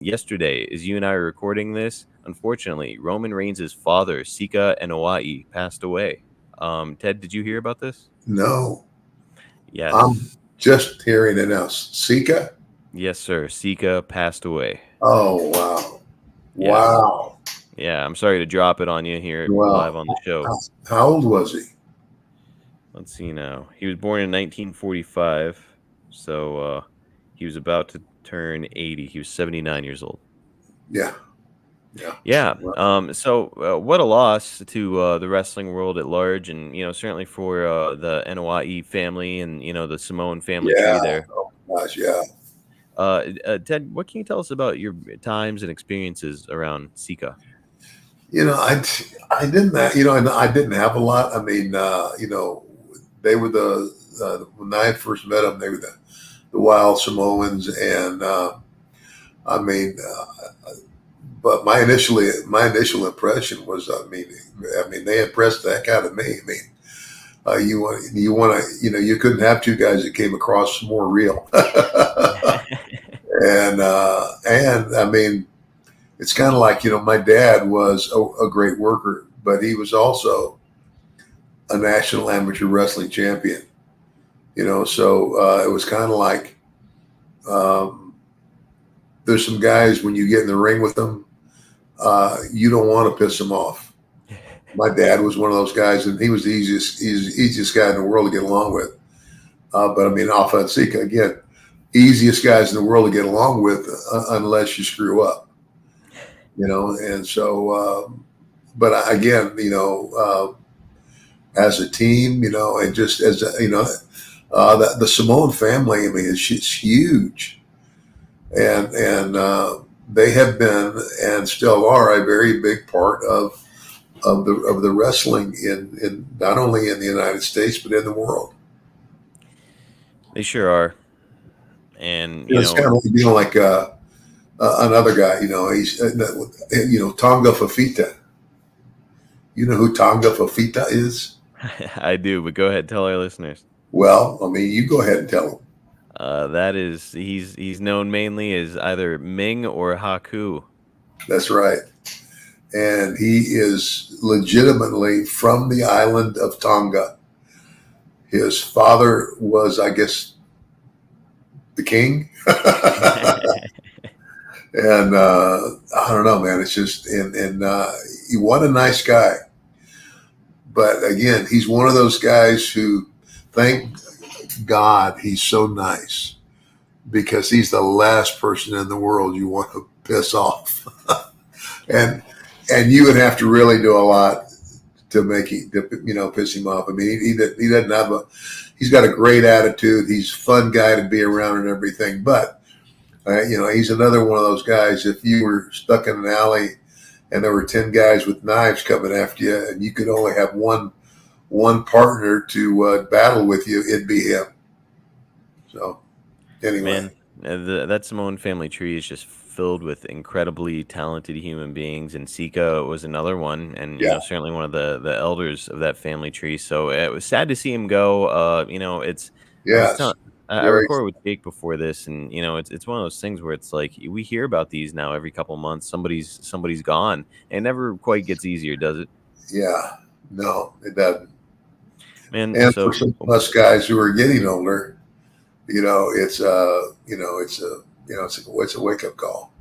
yesterday, as you and I are recording this, unfortunately, Roman Reigns' father, Sika Anoa'i, passed away. Ted, did you hear about this? No, I'm Yes. just hearing it now. Sika? Yes, sir. Sika passed away. Oh, wow. Yes. Wow. Yeah, I'm sorry to drop it on you here live Wow. on the show. How, how old was he? Let's see now. He was born in 1945, so he was about to turn 80. He was 79 years old. Yeah. Yeah. Yeah. Well, So what a loss to the wrestling world at large, and certainly for the Anoa'i family and the Samoan family tree yeah. there. Oh, gosh. Yeah. Ted, what can you tell us about your times and experiences around Sika? You know, I didn't, I didn't have a lot. I mean, they were when I first met them, they were the Wild Samoans. And, I mean, but my initial impression was, I mean, they impressed the heck out of me. I mean, you couldn't have two guys that came across more real. And I mean, it's kind of like, my dad was a great worker, but he was also a national amateur wrestling champion, so it was kind of like, um, there's some guys when you get in the ring with them, you don't want to piss them off. My dad was one of those guys, and he was the easiest guy in the world to get along with. But I mean, Alpha and Sika, again, easiest guys in the world to get along with, unless you screw up, And so, but again, as a team, and just as the Samoan family, I mean, it's huge, and they have been and still are a very big part of the wrestling in not only in the United States but in the world. They sure are, and It's kind of like, another guy. Tonga Fafita. You know who Tonga Fafita is? I do. But go ahead, tell our listeners. Well, I mean, you go ahead and tell them. That is, he's known mainly as either Ming or Haku. That's right. And he is legitimately from the island of Tonga. His father was, I guess, the king. And I don't know, man. It's just, and he what a nice guy. But again, he's one of those guys who, thank God, he's so nice because he's the last person in the world you want to piss off. and and you would have to really do a lot to piss him off. I mean, he doesn't have he's got a great attitude. He's a fun guy to be around and everything. But he's another one of those guys. If you were stuck in an alley and there were 10 guys with knives coming after you, and you could only have one partner to battle with you, it'd be him. So anyway, Man, that Samoan family tree is just filled with incredibly talented human beings, and Sika was another one, and yeah, certainly one of the elders of that family tree. So it was sad to see him go. It's I was yes, telling. I very, recorded with Jake before this, and it's one of those things where it's like we hear about these now every couple months. Somebody's gone, and it never quite gets easier, does it? yeah, no, it doesn't. Man, And for so some of us guys who are getting older, it's a wake up call.